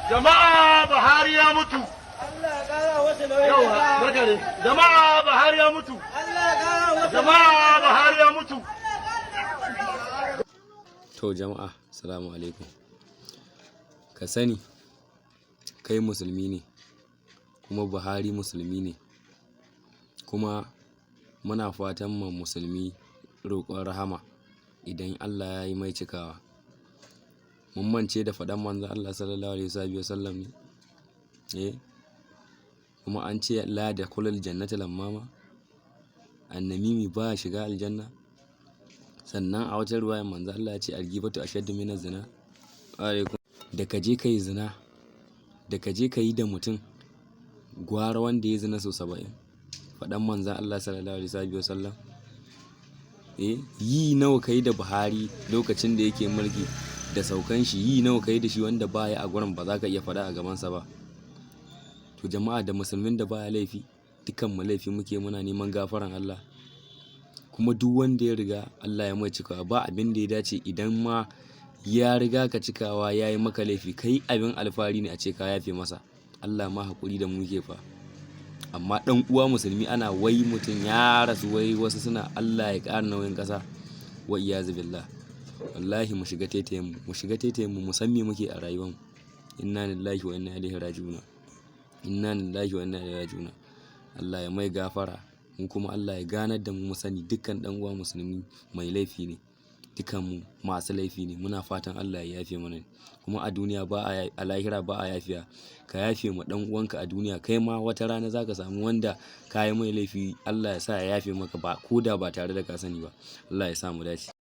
Jama'a Buhari ya mutu. Jama'a Buhari ya mutu. Jama'a Buhari ya mutu. To jama'a, assalamu alaikum. Ka sani kai musulmi ne, kuma Buhari musulmi ne, kuma muna fatan ma musulmi roƙon rahama idan Allah ya yi mai cikawa. Mun mance da faɗan manzon Allah sallallahu alaihi wasallam ne, kuma an ce la da kulal jannata lammama, annamimi ba shiga aljanna. Sannan a wata ruwaya manzon Allah ya ce algibatu ashaddu minaz zina. Da ka je ka yi zina, da ka je ka yi da mutum, gwara wanda ya zina sau 70. Faɗan manzon Allah sallallahu alaihi wasallam. Yi nawa ka yi da Buhari lokacin da yake mulki da saukan shi, yi nawa ka yi da shi wanda baya a gurin ba za ka iya faɗa a gabansa ba. To jama'a, da musulmin da baya laifi, dukan mu laifi muke, muna neman gafaran Allah. Kuma duk wanda ya riga Allah ya mai cikawa, ba abin da ya dace idan ma ya riga ka cikawa ya yi maka laifi, kai abin alfahari ne a ce ka yafe masa. Allah ma haƙuri da mu ke fa. Amma ɗan uwa musulmi ana wai mutum ya rasu, wai wasu suna Allah ya ƙara nauyin ƙasa, wa iyazu billah. Wallahi mu shiga taitayen mu san me muke a rayuwar mu. Inna lillahi wa inna ilaihi raji'un. Inna lillahi wa inna ilaihi raji'un. Allah ya mai gafara, mu kuma Allah ya ganar da mu sani dukkan ɗan uwa musulmi mai laifi ne, dukkan mu masu laifi ne. Muna fatan Allah ya yafe mana, kuma a duniya a lahira ba a yafiya. Ka yafe ma ɗan uwanka a duniya, kai ma wata rana zaka samu wanda ka yi mai laifi, Allah ya sa ya yafe maka, ba ko da ba tare da ka sani ba. Allah ya sa mu dace.